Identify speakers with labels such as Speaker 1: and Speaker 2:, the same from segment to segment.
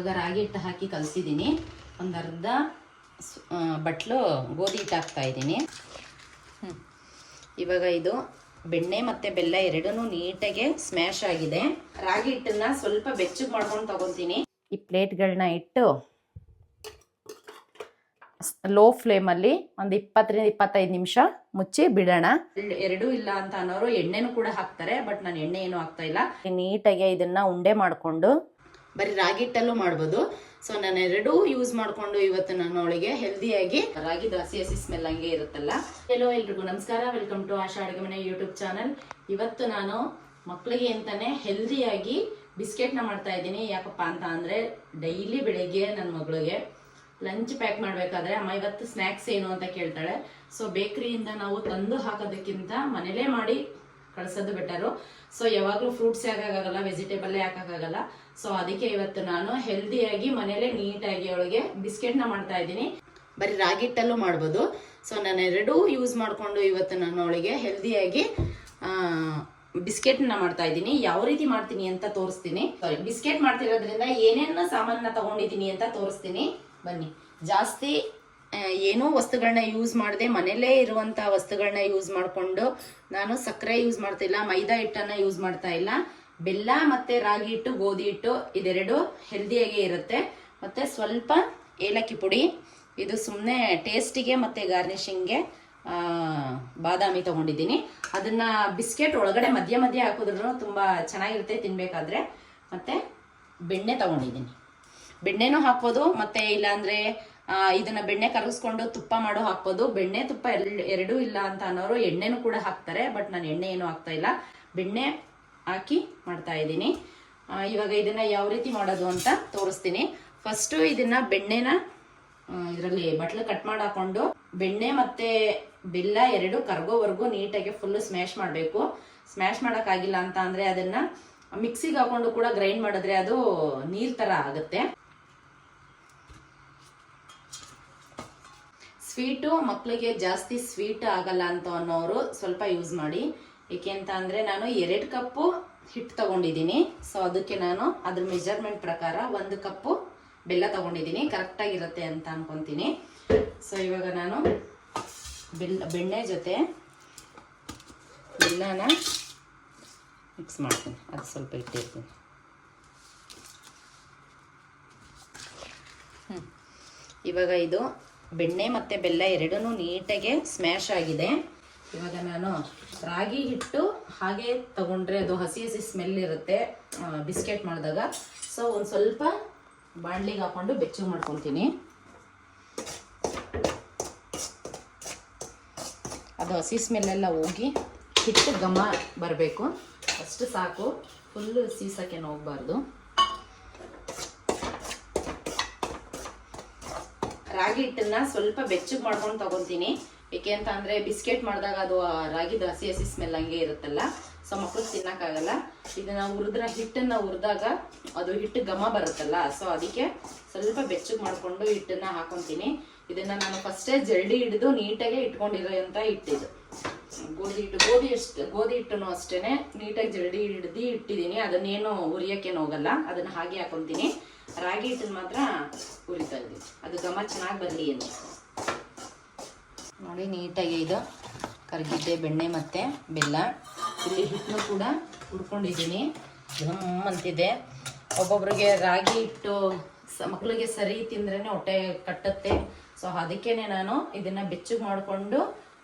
Speaker 1: ಇವಾಗ ರಾಗಿ ಹಿಟ್ಟು ಹಾಕಿ ಕಲಸಿದ್ದೀನಿ. ಒಂದು ಅರ್ಧ ಬಟ್ಲು ಗೋಧಿ ಹಿಟ್ಟು ಹಾಕ್ತಾ ಇದ್ದೀನಿ. ಇವಾಗ ಇದು ಬೆಣ್ಣೆ ಮತ್ತು ಬೆಲ್ಲ ಎರಡೂ ನೀಟಾಗಿ ಸ್ಮ್ಯಾಶ್ ಆಗಿದೆ. ರಾಗಿ ಹಿಟ್ಟನ್ನು ಸ್ವಲ್ಪ ಬೆಚ್ಚಗೆ ಮಾಡ್ಕೊಂಡು ತಗೊತೀನಿ. ಈ ಪ್ಲೇಟ್ಗಳನ್ನ ಇಟ್ಟು ಲೋ ಫ್ಲೇಮಲ್ಲಿ ಒಂದು 20-25 ನಿಮಿಷ ಮುಚ್ಚಿ ಬಿಡೋಣ. ಎರಡೂ ಇಲ್ಲ ಅಂತ ಅನ್ನೋರು ಎಣ್ಣೆನೂ ಕೂಡ ಹಾಕ್ತಾರೆ, ಬಟ್ ನಾನು ಎಣ್ಣೆ ಏನೂ ಹಾಕ್ತಾ ಇಲ್ಲ. ನೀಟಾಗಿ ಇದನ್ನು ಉಂಡೆ ಮಾಡಿಕೊಂಡು ಬರೀ ರಾಗಿ ಹಿಟ್ಟಲ್ಲೂ ಮಾಡ್ಬೋದು. ಸೊ ನಾನು ಎರಡೂ ಯೂಸ್ ಮಾಡಿಕೊಂಡು ಇವತ್ತು ನಾನು ಅವಳಿಗೆ ಹೆಲ್ದಿಯಾಗಿ ರಾಗಿದು ಹಸಿ ಸ್ಮೆಲ್ ಹಂಗೆ ಇರುತ್ತಲ್ಲ. ಹೆಲೋ ಎಲ್ರಿಗೂ ನಮಸ್ಕಾರ, ವೆಲ್ಕಮ್ ಟು ಆಶಾ ಅಡುಗೆ ಮನೆ ಯೂಟ್ಯೂಬ್ ಚಾನಲ್. ಇವತ್ತು ನಾನು ಮಕ್ಕಳಿಗೆ ಅಂತಾನೆ ಹೆಲ್ದಿಯಾಗಿ ಬಿಸ್ಕೆಟ್ನ ಮಾಡ್ತಾ ಇದ್ದೀನಿ. ಯಾಕಪ್ಪ ಅಂತ ಅಂದರೆ ಡೈಲಿ ಬೆಳಿಗ್ಗೆ ನನ್ನ ಮಗಳಿಗೆ ಲಂಚ್ ಪ್ಯಾಕ್ ಮಾಡಬೇಕಾದ್ರೆ ಅಮ್ಮ ಇವತ್ತು ಸ್ನ್ಯಾಕ್ಸ್ ಏನು ಅಂತ ಕೇಳ್ತಾಳೆ. ಸೊ ಬೇಕ್ರಿಯಿಂದ ನಾವು ತಂದು ಹಾಕೋದಕ್ಕಿಂತ ಮನೇಲೇ ಮಾಡಿ ಕಳಿಸೋದು ಬೆಟರು. ಸೊ ಯಾವಾಗಲೂ ಫ್ರೂಟ್ಸ್ ಯಾಕಾಗಲ್ಲ, ವೆಜಿಟೇಬಲ್ಲೇ ಹಾಕೋಕ್ಕಾಗಲ್ಲ. ಸೊ ಅದಕ್ಕೆ ಇವತ್ತು ನಾನು ಹೆಲ್ದಿಯಾಗಿ ಮನೇಲೇ ನೀಟಾಗಿ ಅವಳಿಗೆ ಬಿಸ್ಕೆಟ್ನ ಮಾಡ್ತಾ ಇದ್ದೀನಿ. ಬರೀ ರಾಗಿ ಹಿಟ್ಟಲ್ಲೂ ಮಾಡ್ಬೋದು. ಸೊ ನಾನು ಎರಡೂ ಯೂಸ್ ಮಾಡಿಕೊಂಡು ಇವತ್ತು ನಾನು ಅವಳಿಗೆ ಹೆಲ್ದಿಯಾಗಿ ಬಿಸ್ಕೆಟ್ನ ಮಾಡ್ತಾ ಇದ್ದೀನಿ. ಯಾವ ರೀತಿ ಮಾಡ್ತೀನಿ ಅಂತ ತೋರಿಸ್ತೀನಿ. ಬಿಸ್ಕೆಟ್ ಮಾಡ್ತಿರೋದ್ರಿಂದ ಏನೇನು ಸಾಮಾನ ತಗೊಂಡಿದ್ದೀನಿ ಅಂತ ತೋರಿಸ್ತೀನಿ ಬನ್ನಿ. ಜಾಸ್ತಿ ಏನೋ ವಸ್ತುಗಳನ್ನ ಯೂಸ್ ಮಾಡದೆ ಮನೇಲೇ ಇರುವಂಥ ವಸ್ತುಗಳನ್ನ ಯೂಸ್ ಮಾಡಿಕೊಂಡು, ನಾನು ಸಕ್ಕರೆ ಯೂಸ್ ಮಾಡ್ತಿಲ್ಲ, ಮೈದಾ ಹಿಟ್ಟನ್ನು ಯೂಸ್ ಮಾಡ್ತಾ ಇಲ್ಲ. ಬೆಲ್ಲ ಮತ್ತು ರಾಗಿ ಹಿಟ್ಟು, ಗೋಧಿ ಹಿಟ್ಟು ಇದೆರಡು ಹೆಲ್ದಿಯಾಗೇ ಇರುತ್ತೆ. ಮತ್ತು ಸ್ವಲ್ಪ ಏಲಕ್ಕಿ ಪುಡಿ, ಇದು ಸುಮ್ಮನೆ ಟೇಸ್ಟಿಗೆ ಮತ್ತು ಗಾರ್ನಿಷಿಂಗ್ಗೆ ಬಾದಾಮಿ ತೊಗೊಂಡಿದ್ದೀನಿ. ಅದನ್ನು ಬಿಸ್ಕೆಟ್ ಒಳಗಡೆ ಮಧ್ಯ ಮಧ್ಯ ಹಾಕಿದ್ರೂ ತುಂಬ ಚೆನ್ನಾಗಿರುತ್ತೆ ತಿನ್ನಬೇಕಾದ್ರೆ. ಮತ್ತು ಬೆಣ್ಣೆ ತೊಗೊಂಡಿದ್ದೀನಿ. ಬೆಣ್ಣೆನೂ ಹಾಕ್ಬೋದು, ಮತ್ತು ಇಲ್ಲಾಂದರೆ ಇದನ್ನು ಬೆಣ್ಣೆ ಕರಗಿಸ್ಕೊಂಡು ತುಪ್ಪ ಮಾಡೋ ಹಾಕ್ಬೋದು. ಬೆಣ್ಣೆ ತುಪ್ಪ ಎರಡೂ ಇಲ್ಲ ಅಂತ ಅನ್ನೋರು ಎಣ್ಣೆನೂ ಕೂಡ ಹಾಕ್ತಾರೆ, ಬಟ್ ನಾನು ಎಣ್ಣೆ ಏನೂ ಹಾಕ್ತಾ ಇಲ್ಲ, ಬೆಣ್ಣೆ ಹಾಕಿ ಮಾಡ್ತಾ ಇದ್ದೀನಿ. ಇವಾಗ ಇದನ್ನು ಯಾವ ರೀತಿ ಮಾಡೋದು ಅಂತ ತೋರಿಸ್ತೀನಿ. ಫಸ್ಟು ಇದನ್ನು ಬೆಣ್ಣೆನ ಇದರಲ್ಲಿ ಬಟ್ಲು ಕಟ್ ಮಾಡಿ ಹಾಕೊಂಡು ಬೆಣ್ಣೆ ಮತ್ತು ಬೆಲ್ಲ ಎರಡು ಕರ್ಗೋವರೆಗೂ ನೀಟಾಗಿ ಫುಲ್ಲು ಸ್ಮ್ಯಾಶ್ ಮಾಡಬೇಕು. ಸ್ಮ್ಯಾಶ್ ಮಾಡೋಕ್ಕಾಗಿಲ್ಲ ಅಂತ ಅಂದರೆ ಅದನ್ನು ಮಿಕ್ಸಿಗೆ ಹಾಕೊಂಡು ಕೂಡ ಗ್ರೈಂಡ್ ಮಾಡಿದ್ರೆ ಅದು ನೀರು ಥರ ಆಗುತ್ತೆ. ಸ್ವೀಟು ಮಕ್ಕಳಿಗೆ ಜಾಸ್ತಿ ಸ್ವೀಟ್ ಆಗಲ್ಲ ಅಂತ ಅನ್ನೋರು ಸ್ವಲ್ಪ ಯೂಸ್ ಮಾಡಿ. ಏಕೆ ಅಂತ ಅಂದರೆ ನಾನು 2 ಕಪ್ಪು ಹಿಟ್ಟು ತಗೊಂಡಿದ್ದೀನಿ. ಸೊ ಅದಕ್ಕೆ ನಾನು ಅದ್ರ ಮೆಜರ್ಮೆಂಟ್ ಪ್ರಕಾರ 1 ಕಪ್ಪು ಬೆಲ್ಲ ತಗೊಂಡಿದ್ದೀನಿ. ಕರೆಕ್ಟಾಗಿರುತ್ತೆ ಅಂತ ಅನ್ಕೊತೀನಿ. ಸೊ ಇವಾಗ ನಾನು ಬೆಣ್ಣೆ ಜೊತೆ ಬೆಲ್ಲನ ಮಿಕ್ಸ್ ಮಾಡ್ತೀನಿ. ಅದು ಸ್ವಲ್ಪ ಇಟ್ಟಿರ್ತೀನಿ. ಇವಾಗ ಇದು ಬೆಣ್ಣೆ ಮತ್ತು ಬೆಲ್ಲ ಎರಡೂ ನೀಟಾಗಿ ಸ್ಮ್ಯಾಶ್ ಆಗಿದೆ. ಇವಾಗ ನಾನು ರಾಗಿ ಹಿಟ್ಟು ಹಾಗೆ ತಗೊಂಡ್ರೆ ಅದು ಹಸಿ ಸ್ಮೆಲ್ ಇರುತ್ತೆ ಬಿಸ್ಕೆಟ್ ಮಾಡಿದಾಗ. ಸೊ ಒಂದು ಸ್ವಲ್ಪ ಬಾಣಲಿಗೆ ಹಾಕ್ಕೊಂಡು ಬೆಚ್ಚಗೆ ಮಾಡ್ಕೊತೀನಿ. ಅದು ಹಸಿ ಸ್ಮೆಲ್ಲೆಲ್ಲ ಹೋಗಿ ಹಿಟ್ಟು ಘಮ ಬರಬೇಕು, ಅಷ್ಟು ಸಾಕು. ಫುಲ್ಲು ಸೀಸಕ್ಕೇನು ಹೋಗಬಾರ್ದು. ರಾಗಿ ಹಿಟ್ಟನ್ನ ಸ್ವಲ್ಪ ಬೆಚ್ಚಗೆ ಮಾಡ್ಕೊಂಡು ತಗೊತೀನಿ. ಏಕೆ ಅಂತ ಅಂದರೆ ಬಿಸ್ಕೆಟ್ ಮಾಡಿದಾಗ ಅದು ರಾಗಿದು ಹಸಿ ಸ್ಮೆಲ್ ಹಂಗೆ ಇರುತ್ತಲ್ಲ. ಸೊ ಮಕ್ಕಳು ತಿನ್ನೋಕ್ಕಾಗಲ್ಲ. ಇದನ್ನು ಹಿಟ್ಟನ್ನು ಹುರಿದಾಗ ಅದು ಹಿಟ್ಟು ಘಮ ಬರುತ್ತಲ್ಲ. ಸೊ ಅದಕ್ಕೆ ಸ್ವಲ್ಪ ಬೆಚ್ಚಗೆ ಮಾಡಿಕೊಂಡು ಹಿಟ್ಟನ್ನು ಹಾಕೊತೀನಿ. ಇದನ್ನು ನಾನು ಫಸ್ಟೇ ಜಲ್ಡಿ ಹಿಡಿದು ನೀಟಾಗಿ ಇಟ್ಕೊಂಡಿರೋಂಥ ಹಿಟ್ಟಿದು ಗೋಧಿ ಹಿಟ್ಟನ್ನು ಅಷ್ಟೇ ನೀಟಾಗಿ ಜಲ್ಡಿ ಹಿಡಿದು ಇಟ್ಟಿದ್ದೀನಿ. ಅದನ್ನೇನು ಹುರಿಯೋಕ್ಕೇನು ಹೋಗಲ್ಲ, ಅದನ್ನು ಹಾಗೆ ಹಾಕೊತೀನಿ. ರಾಗಿ ಹಿಟ್ಟನ್ನು ಮಾತ್ರ ಹುರಿತಾ ಇದ್ದೀನಿ, ಅದು ಘಮ ಚೆನ್ನಾಗಿ ಬರಲಿ ಅಂತ. ನೋಡಿ ನೀಟಾಗಿ ಇದು ಕರಗಿದ್ದೆ ಬೆಣ್ಣೆ ಮತ್ತು ಬೆಲ್ಲ. ಇಲ್ಲಿ ಹಿಟ್ಟನ್ನು ಕೂಡ ಹುರ್ಕೊಂಡಿದ್ದೀನಿ. ಘಮ್ ಅಂತಿದೆ. ಒಬ್ಬೊಬ್ರಿಗೆ ರಾಗಿ ಹಿಟ್ಟು ಮಕ್ಕಳಿಗೆ ಸರಿ ತಿಂದ್ರೇ ಹೊಟ್ಟೆ ಕಟ್ಟುತ್ತೆ. ಸೊ ಅದಕ್ಕೇ ನಾನು ಇದನ್ನು ಬೆಚ್ಚಗೆ ಮಾಡಿಕೊಂಡು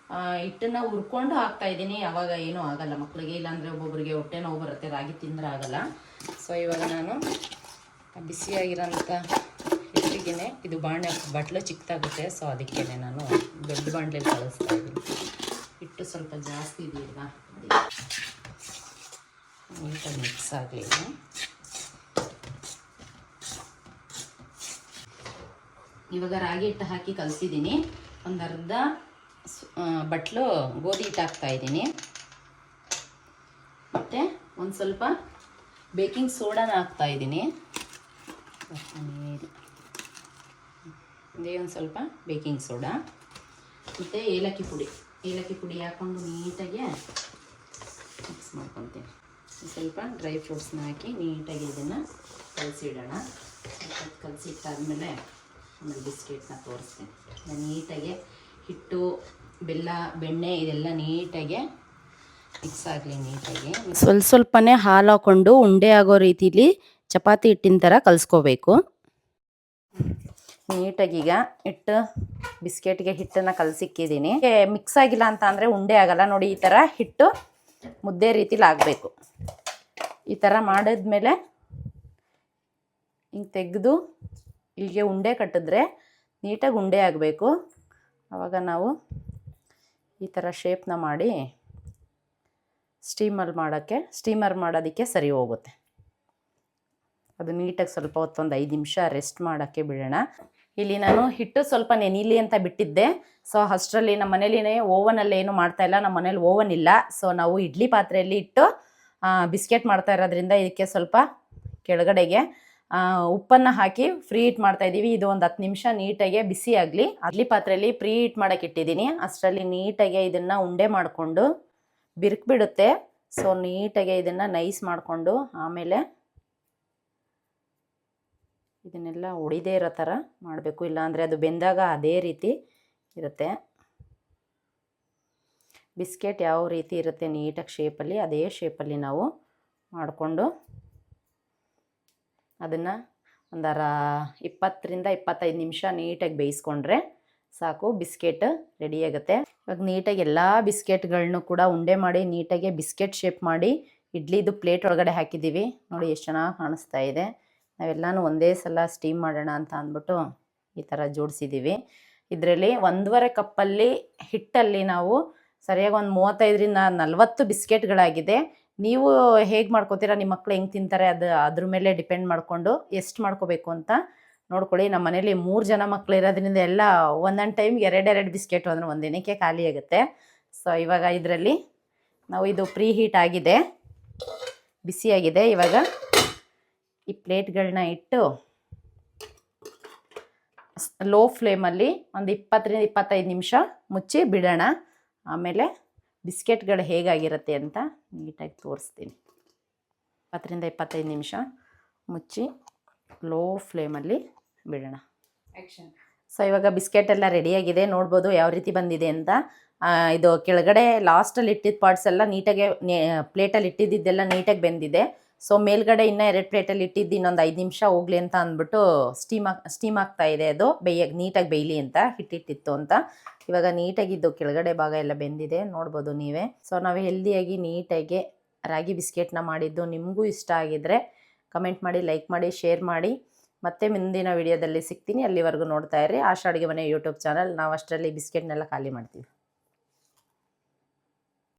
Speaker 1: ಹಿಟ್ಟನ್ನು ಹುರ್ಕೊಂಡು ಹಾಕ್ತಾ ಇದ್ದೀನಿ. ಯಾವಾಗ ಏನೂ ಆಗಲ್ಲ ಮಕ್ಕಳಿಗೆ. ಇಲ್ಲಾಂದರೆ ಒಬ್ಬೊಬ್ರಿಗೆ ಹೊಟ್ಟೆ ನೋವು ಬರುತ್ತೆ, ರಾಗಿ ತಿಂದರೆ ಆಗಲ್ಲ. ಸೊ ಇವಾಗ ನಾನು ಬಿಸಿಯಾಗಿರೋಂಥ ಹಿಟ್ಟಿಗೆ ಇದು ಬಟ್ಲು ಚಿಕ್ಕದಾಗುತ್ತೆ. ಸೊ ಅದಕ್ಕೇ ನಾನು ದೊಡ್ಡ ಬಾಣಲೆಯಲ್ಲಿ ಕಳಿಸ್ತಾ ಇದ್ದೀನಿ. ಹಿಟ್ಟು ಸ್ವಲ್ಪ ಜಾಸ್ತಿ ಇದೆಯಲ್ಲ, ನೀಟಾಗಿ ಮಿಕ್ಸ್ ಆಗಲಿ. ಇವಾಗ ರಾಗಿ ಹಿಟ್ಟು ಹಾಕಿ ಕಲಸಿದ್ದೀನಿ. ಒಂದು ಅರ್ಧ ಬಟ್ಲು ಗೋಧಿ ಹಿಟ್ಟು ಹಾಕ್ತಾ ಇದ್ದೀನಿ. ಮತ್ತು ಒಂದು ಸ್ವಲ್ಪ ಬೇಕಿಂಗ್ ಸೋಡಾನ ಹಾಕ್ತಾ ಇದ್ದೀನಿ. ಇದೇ ಒಂದು ಸ್ವಲ್ಪ ಬೇಕಿಂಗ್ ಸೋಡಾ ಮತ್ತು ಏಲಕ್ಕಿ ಪುಡಿ ಹಾಕ್ಕೊಂಡು ನೀಟಾಗಿ ಮಿಕ್ಸ್ ಮಾಡ್ಕೊತೀನಿ. ಸ್ವಲ್ಪ ಡ್ರೈ ಫ್ರೂಟ್ಸ್ನ ಹಾಕಿ ನೀಟಾಗಿ ಇದನ್ನು ಕಲಸಿಡೋಣ. ಕಲಸಿಟ್ಟಾದ್ಮೇಲೆ ಆಮೇಲೆ ಬಿಸ್ಕೆಟ್ನ ತೋರಿಸ್ತೀನಿ. ನೀಟಾಗಿ ಹಿಟ್ಟು, ಬೆಲ್ಲ, ಬೆಣ್ಣೆ ಇದೆಲ್ಲ ನೀಟಾಗಿ ಮಿಕ್ಸ್ ಆಗಲಿ. ನೀಟಾಗಿ ಸ್ವಲ್ಪನೇ ಹಾಲು ಹಾಕ್ಕೊಂಡು ಉಂಡೆ ಆಗೋ ರೀತಿಲಿ ಚಪಾತಿ ಹಿಟ್ಟಿನ ಥರ ಕಲಿಸ್ಕೋಬೇಕು. ನೀಟಾಗಿ ಈಗ ಬಿಸ್ಕೆಟ್ಗೆ ಹಿಟ್ಟನ್ನು ಕಲಸಿಕ್ಕಿದ್ದೀನಿ. ಮಿಕ್ಸ್ ಆಗಿಲ್ಲ ಅಂತ ಅಂದರೆ ಉಂಡೆ ಆಗಲ್ಲ ನೋಡಿ. ಈ ಥರ ಹಿಟ್ಟು ಮುದ್ದೆ ರೀತಿಲಿ ಆಗಬೇಕು. ಈ ಥರ ಮಾಡಿದ್ಮೇಲೆ ಹಿಂಗೆ ತೆಗೆದು ಇಲ್ಲಿಗೆ ಉಂಡೆ ಕಟ್ಟಿದ್ರೆ ನೀಟಾಗಿ ಉಂಡೆ ಆಗಬೇಕು. ಆವಾಗ ನಾವು ಈ ಥರ ಶೇಪ್ನ ಮಾಡಿ ಸ್ಟೀಮರ್ ಮಾಡೋದಕ್ಕೆ ಸರಿ ಹೋಗುತ್ತೆ. ಅದು ನೀಟಾಗಿ ಸ್ವಲ್ಪ ಹೊತ್ತೊಂದು 5 ನಿಮಿಷ ರೆಸ್ಟ್ ಮಾಡೋಕ್ಕೆ ಬಿಡೋಣ. ಇಲ್ಲಿ ನಾನು ಹಿಟ್ಟು ಸ್ವಲ್ಪ ನೆನೀಲಿ ಅಂತ ಬಿಟ್ಟಿದ್ದೆ. ಸೊ ಅಷ್ಟರಲ್ಲಿ ನಮ್ಮ ಮನೇಲಿ ಓವನಲ್ಲಿ ಏನು ಮಾಡ್ತಾಯಿಲ್ಲ. ನಮ್ಮ ಮನೇಲಿ ಓವನ್ ಇಲ್ಲ. ಸೊ ನಾವು ಇಡ್ಲಿ ಪಾತ್ರೆಯಲ್ಲಿ ಇಟ್ಟು ಬಿಸ್ಕೆಟ್ ಮಾಡ್ತಾ ಇರೋದ್ರಿಂದ ಇದಕ್ಕೆ ಸ್ವಲ್ಪ ಕೆಳಗಡೆಗೆ ಉಪ್ಪನ್ನು ಹಾಕಿ ಫ್ರೀ ಹೀಟ್ ಮಾಡ್ತಾಯಿದ್ದೀವಿ. ಇದು ಒಂದು 10 ನಿಮಿಷ ನೀಟಾಗಿ ಬಿಸಿ ಆಗಲಿ. ಇಡ್ಲಿ ಪಾತ್ರೆಯಲ್ಲಿ ಫ್ರೀ ಹೀಟ್ ಮಾಡೋಕ್ಕೆ ಇಟ್ಟಿದ್ದೀನಿ. ಅಷ್ಟರಲ್ಲಿ ನೀಟಾಗಿ ಇದನ್ನು ಉಂಡೆ ಮಾಡಿಕೊಂಡು ಬಿರುಕ್ಬಿಡುತ್ತೆ. ಸೊ ನೀಟಾಗಿ ಇದನ್ನು ನೈಸ್ ಮಾಡಿಕೊಂಡು ಆಮೇಲೆ ಇದನ್ನೆಲ್ಲ ಒಡಿದೇ ಇರೋ ಥರ ಮಾಡಬೇಕು. ಇಲ್ಲಾಂದರೆ ಅದು ಬೆಂದಾಗ ಅದೇ ರೀತಿ ಇರುತ್ತೆ. ಬಿಸ್ಕೆಟ್ ಯಾವ ರೀತಿ ಇರುತ್ತೆ ನೀಟಾಗಿ ಶೇಪಲ್ಲಿ, ಅದೇ ಶೇಪಲ್ಲಿ ನಾವು ಮಾಡಿಕೊಂಡು ಅದನ್ನು ಒಂದು 20ರಿಂದ 25 ನಿಮಿಷ ನೀಟಾಗಿ ಬೇಯಿಸ್ಕೊಂಡ್ರೆ ಸಾಕು, ಬಿಸ್ಕೆಟ್ ರೆಡಿಯಾಗುತ್ತೆ. ಇವಾಗ ನೀಟಾಗಿ ಎಲ್ಲ ಬಿಸ್ಕೆಟ್ಗಳನ್ನೂ ಕೂಡ ಉಂಡೆ ಮಾಡಿ ನೀಟಾಗಿ ಬಿಸ್ಕೆಟ್ ಶೇಪ್ ಮಾಡಿ ಇಡ್ಲಿದು ಪ್ಲೇಟ್ ಒಳಗಡೆ ಹಾಕಿದ್ದೀವಿ. ನೋಡಿ ಎಷ್ಟು ಚೆನ್ನಾಗಿ ಕಾಣಿಸ್ತಾ ಇದೆ. ನಾವೆಲ್ಲನೂ ಒಂದೇ ಸಲ ಸ್ಟೀಮ್ ಮಾಡೋಣ ಅಂತ ಅಂದ್ಬಿಟ್ಟು ಈ ಥರ ಜೋಡಿಸಿದ್ದೀವಿ. ಇದರಲ್ಲಿ 1.5 ಕಪ್ಪಲ್ಲಿ ಹಿಟ್ಟಲ್ಲಿ ನಾವು ಸರಿಯಾಗಿ ಒಂದು 35ರಿಂದ 40 ಬಿಸ್ಕೆಟ್ಗಳಾಗಿದೆ. ನೀವು ಹೇಗೆ ಮಾಡ್ಕೋತೀರಾ, ನಿಮ್ಮ ಮಕ್ಕಳು ಹೆಂಗೆ ತಿಂತಾರೆ ಅದ್ರ ಮೇಲೆ ಡಿಪೆಂಡ್ ಮಾಡಿಕೊಂಡು ಎಷ್ಟು ಮಾಡ್ಕೋಬೇಕು ಅಂತ ನೋಡ್ಕೊಳ್ಳಿ. ನಮ್ಮ ಮನೇಲಿ 3 ಜನ ಮಕ್ಕಳು ಇರೋದ್ರಿಂದ ಎಲ್ಲ ಒಂದೊಂದು ಟೈಮ್ಗೆ 2 ಬಿಸ್ಕೆಟು ಅಂದರೆ ಒಂದು ದಿನಕ್ಕೆ ಖಾಲಿ ಆಗುತ್ತೆ. ಸೊ ಇವಾಗ ಇದರಲ್ಲಿ ನಾವು ಇದು ಪ್ರೀ ಹೀಟ್ ಆಗಿದೆ, ಬಿಸಿಯಾಗಿದೆ. ಇವಾಗ ಈ ಪ್ಲೇಟ್ಗಳನ್ನ ಇಟ್ಟು ಲೋ ಫ್ಲೇಮಲ್ಲಿ ಒಂದು 20ರಿಂದ 25 ನಿಮಿಷ ಮುಚ್ಚಿ ಬಿಡೋಣ. ಆಮೇಲೆ ಬಿಸ್ಕೆಟ್ಗಳು ಹೇಗಾಗಿರುತ್ತೆ ಅಂತ ನೀಟಾಗಿ ತೋರಿಸ್ತೀನಿ. 20ರಿಂದ 25 ನಿಮಿಷ ಮುಚ್ಚಿ ಲೋ ಫ್ಲೇಮಲ್ಲಿ ಬಿಡೋಣ. ಆ್ಯಕ್ಷನ್. ಸೊ ಇವಾಗ ಬಿಸ್ಕೆಟ್ ಎಲ್ಲ ರೆಡಿಯಾಗಿದೆ. ನೋಡ್ಬೋದು ಯಾವ ರೀತಿ ಬಂದಿದೆ ಅಂತ. ಇದು ಕೆಳಗಡೆ ಲಾಸ್ಟಲ್ಲಿ ಇಟ್ಟಿದ್ದ ಪಾರ್ಟ್ಸ್ ಎಲ್ಲ ನೀಟಾಗಿ ಪ್ಲೇಟಲ್ಲಿ ಇಟ್ಟಿದ್ದೆಲ್ಲ ನೀಟಾಗಿ ಬೆಂದಿದೆ. ಸೊ ಮೇಲ್ಗಡೆ ಇನ್ನೂ 2 ಪ್ಲೇಟಲ್ಲಿ ಇಟ್ಟಿದ್ದು ಇನ್ನೊಂದು 5 ನಿಮಿಷ ಹೋಗಲಿ ಅಂತ ಅಂದ್ಬಿಟ್ಟು ಸ್ಟೀಮ್ ಆಗ್ತಾ ಇದೆ. ಅದು ನೀಟಾಗಿ ಬೇಯಲಿ ಅಂತ ಹಿಟ್ಟಿಟ್ಟಿತ್ತು ಅಂತ. ಇವಾಗ ನೀಟಾಗಿದ್ದು ಕೆಳಗಡೆ ಭಾಗ ಎಲ್ಲ ಬೆಂದಿದೆ, ನೋಡ್ಬೋದು ನೀವೇ. ಸೊ ನಾವು ಹೆಲ್ದಿಯಾಗಿ ನೀಟಾಗಿ ರಾಗಿ ಬಿಸ್ಕೆಟ್ನ ಮಾಡಿದ್ದು ನಿಮಗೂ ಇಷ್ಟ ಆಗಿದ್ರೆ ಕಮೆಂಟ್ ಮಾಡಿ, ಲೈಕ್ ಮಾಡಿ, ಶೇರ್ ಮಾಡಿ. ಮತ್ತೆ ಮುಂದಿನ ವಿಡಿಯೋದಲ್ಲಿ ಸಿಗ್ತೀನಿ. ಅಲ್ಲಿವರೆಗೂ ನೋಡ್ತಾ ಇರಿ ಆಶಾ ಅಡುಗೆ ಮನೆ ಯೂಟ್ಯೂಬ್ ಚಾನಲ್. ನಾವು ಅಷ್ಟರಲ್ಲಿ ಬಿಸ್ಕೆಟ್ನೆಲ್ಲ ಖಾಲಿ ಮಾಡ್ತೀವಿ.